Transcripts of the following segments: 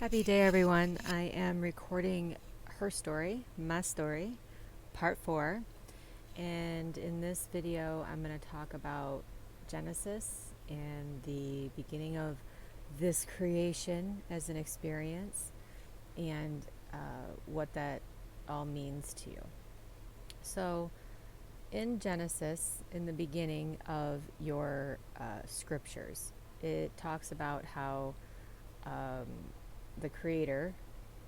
Happy day, everyone. I am recording her story, my story, part 4. And in this video, I'm going to talk about Genesis and the beginning of this creation as an experience and what that all means to you. So, in Genesis, in the beginning of your scriptures, it talks about how the Creator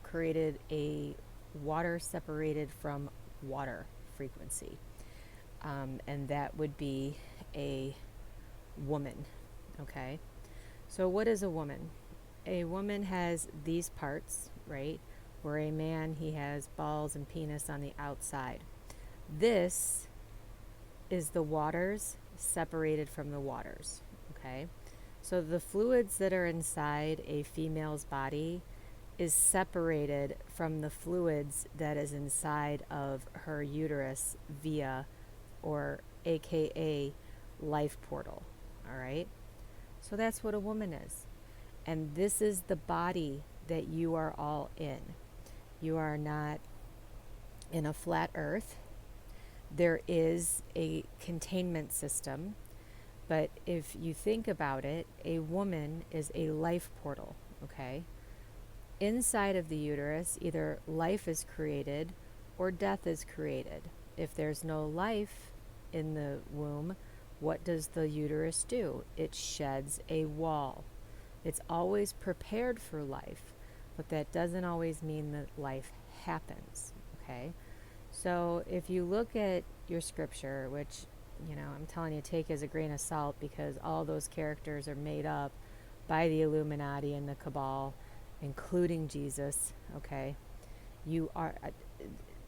created a water separated from water frequency, and that would be a woman. Okay, so what is a woman? A woman has these parts, right? Where a man, he has balls and penis on the outside. This is the waters separated from the waters. Okay, so the fluids that are inside a female's body is separated from the fluids that is inside of her uterus via, or AKA, life portal. All right, so that's what a woman is. And this is the body that you are all in. You are not in a flat earth. There is a containment system, but if you think about it, a woman is a life portal. Okay, inside of the uterus, either life is created or death is created. If there's no life in the womb, what does the uterus do? It sheds a wall. It's always prepared for life, but that doesn't always mean that life happens. Okay? So if you look at your scripture, which, I'm telling you, take as a grain of salt, because all those characters are made up by the Illuminati and the Cabal, including Jesus. Okay,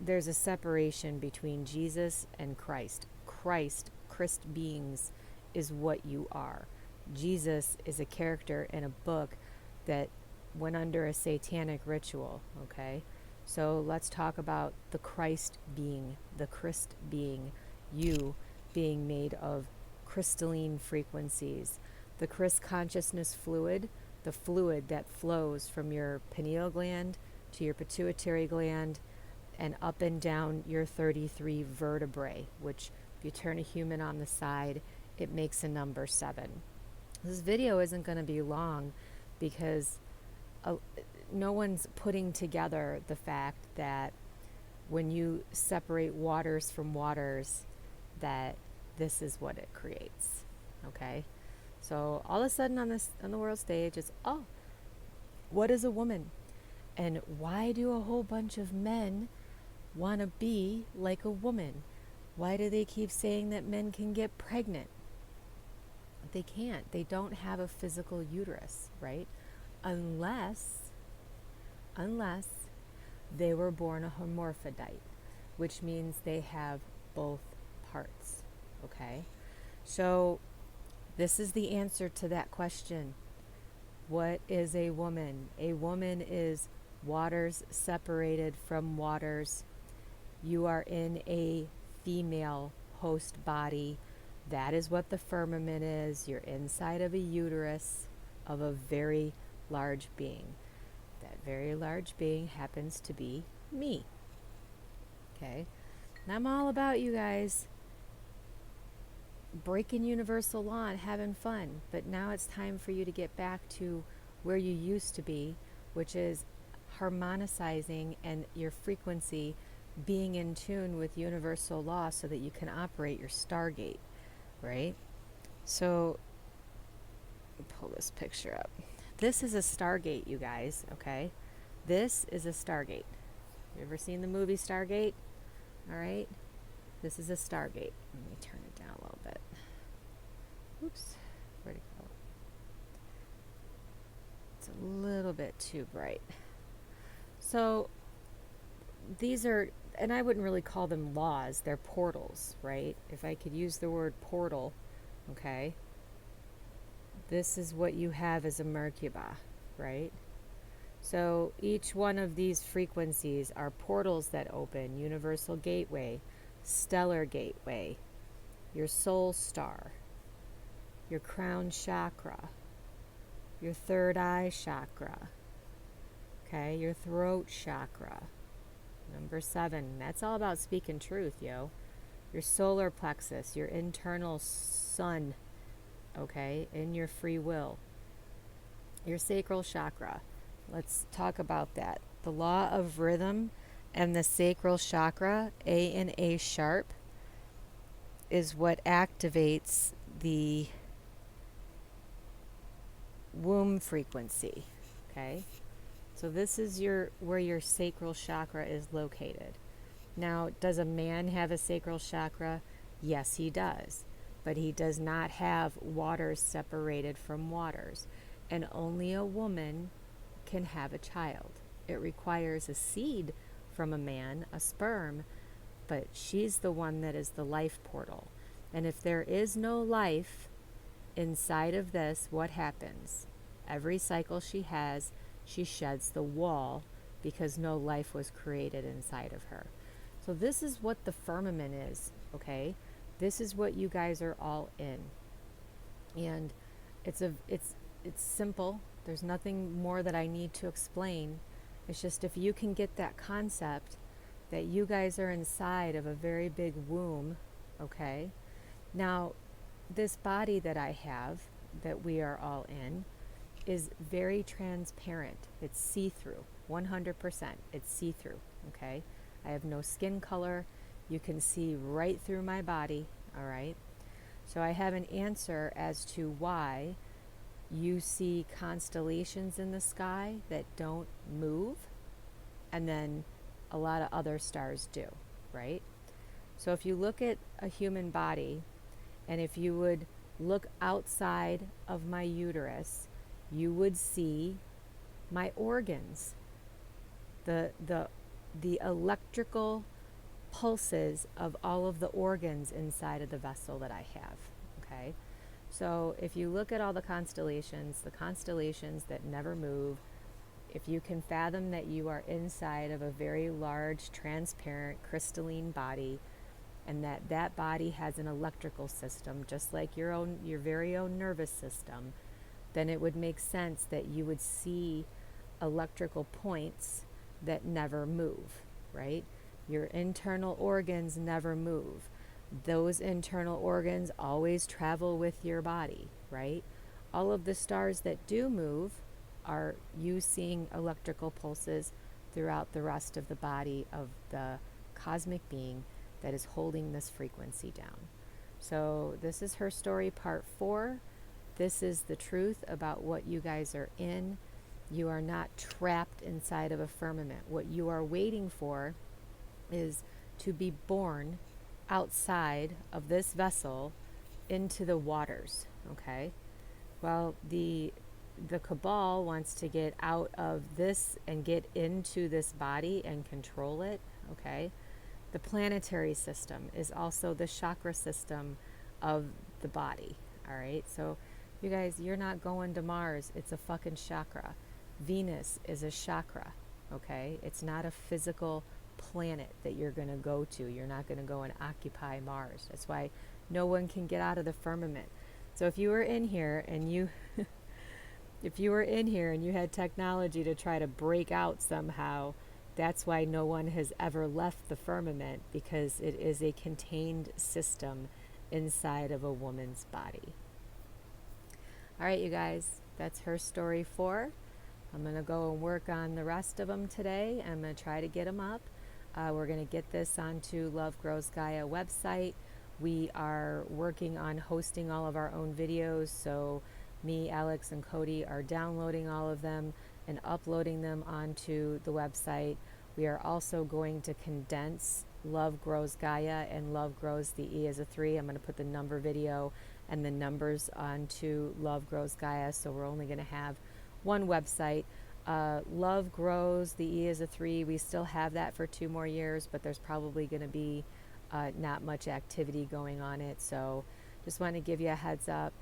there's a separation between Jesus and Christ. Christ beings is what you are. Jesus is a character in a book that went under a satanic ritual. Okay, so let's talk about the Christ being, the Christ being, you being made of crystalline frequencies. The Christ consciousness fluid, the fluid that flows from your pineal gland to your pituitary gland and up and down your 33 vertebrae, which, if you turn a human on the side, it makes a number 7. This video isn't going to be long because no one's putting together the fact that when you separate waters from waters, that this is what it creates. Okay, so all of a sudden on the world stage, it's, oh, what is a woman, and why do a whole bunch of men want to be like a woman? Why do they keep saying that men can get pregnant? They can't. They don't have a physical uterus, right? Unless they were born a hermaphrodite, which means they have both parts. Okay, so this is the answer to that question. What is a woman? A woman is waters separated from waters. You are in a female host body. That is what the firmament is. You're inside of a uterus of a very large being. That very large being happens to be me. Okay? And I'm all about you guys breaking universal law and having fun. But now it's time for you to get back to where you used to be, which is harmonizing and your frequency being in tune with universal law so that you can operate your Stargate, right? So, pull this picture up. This is a Stargate, you guys, okay? This is a Stargate. You ever seen the movie Stargate? All right? This is a Stargate. Let me turn it down a little bit. Oops. Where'd it go? It's a little bit too bright. So, these are, and I wouldn't really call them laws, they're portals, right? If I could use the word portal, okay? This is what you have as a Merkaba, right? So each one of these frequencies are portals that open: universal gateway, stellar gateway, your soul star, your crown chakra, your third eye chakra, Okay, your throat chakra. Number 7, that's all about speaking truth, yo. Your solar plexus, your internal sun, okay, in your free will. Your sacral chakra. Let's talk about that. The law of rhythm and the sacral chakra, A and A sharp, is what activates the womb frequency. Okay? So this is where your sacral chakra is located. Now, does a man have a sacral chakra? Yes, he does. But he does not have waters separated from waters. And only a woman can have a child. It requires a seed from a man, a sperm, but she's the one that is the life portal. And if there is no life inside of this, what happens? Every cycle she has, she sheds the wall because no life was created inside of her. So this is what the firmament is, okay? This is what you guys are all in. And it's simple. There's nothing more that I need to explain. It's just if you can get that concept that you guys are inside of a very big womb, okay? Now, this body that I have, that we are all in, is very transparent. It's see-through, 100%. It's see-through, okay? I have no skin color. You can see right through my body, all right? So I have an answer as to why you see constellations in the sky that don't move, and then a lot of other stars do, right? So if you look at a human body, and if you would look outside of my uterus, you would see my organs, the electrical pulses of all of the organs inside of the vessel that I have, okay? So if you look at all the constellations that never move, if you can fathom that you are inside of a very large, transparent, crystalline body, and that body has an electrical system, just like your very own nervous system, then it would make sense that you would see electrical points that never move, right? Your internal organs never move. Those internal organs always travel with your body, right? All of the stars that do move are you seeing electrical pulses throughout the rest of the body of the cosmic being that is holding this frequency down. So this is her story, part 4. This is the truth about what you guys are in. You are not trapped inside of a firmament. What you are waiting for is to be born outside of this vessel into the waters, okay? Well, the cabal wants to get out of this and get into this body and control it, okay? The planetary system is also the chakra system of the body, all right? So you guys, you're not going to Mars. It's a fucking chakra. Venus is a chakra, okay? It's not a physical planet that you're going to go to. You're not going to go and occupy Mars. That's why no one can get out of the firmament. So if you were in here and you if you were in here and you had technology to try to break out somehow, that's why no one has ever left the firmament, because it is a contained system inside of a woman's body. All right, you guys, that's her story 4. I'm going to go and work on the rest of them today. I'm going to try to get them up. We're going to get this onto Love Grows Gaia website. We are working on hosting all of our own videos, so me, Alex, and Cody are downloading all of them and uploading them onto the website. We are also going to condense Love Grows Gaia and Love Grows the E as a 3. I'm going to put the number video and the numbers onto Love Grows Gaia, so we're only going to have one website. Love Grows the E as a 3. We still have that for 2 more years, but there's probably going to be not much activity going on it, so just want to give you a heads up.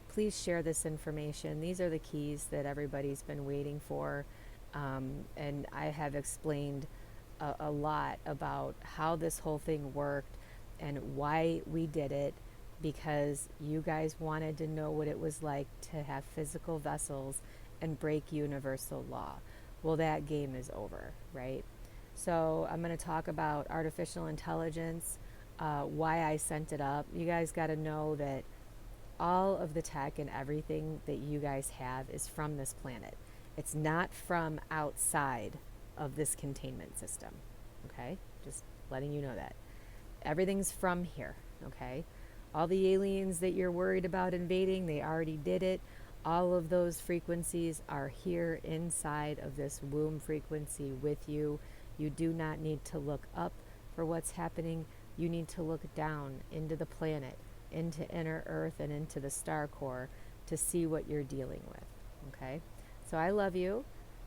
Please share this information. These are the keys that everybody's been waiting for, and I have explained a lot about how this whole thing worked and why we did it, because you guys wanted to know what it was like to have physical vessels and break universal law. well, that game is over, right? So I'm going to talk about artificial intelligence, why I sent it up. You guys got to know that all of the tech and everything that you guys have is from this planet. It's not from outside of this containment system, okay? Just letting you know that. Everything's from here, okay? All the aliens that you're worried about invading, they already did it. All of those frequencies are here inside of this womb frequency with you. You do not need to look up for what's happening. You need to look down into the planet, into inner Earth, and into the star core to see what you're dealing with, okay? So I love you.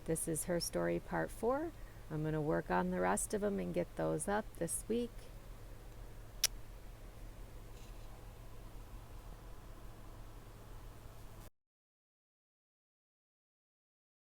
This is Her Story Part 4. I'm going to work on the rest of them and get those up this week.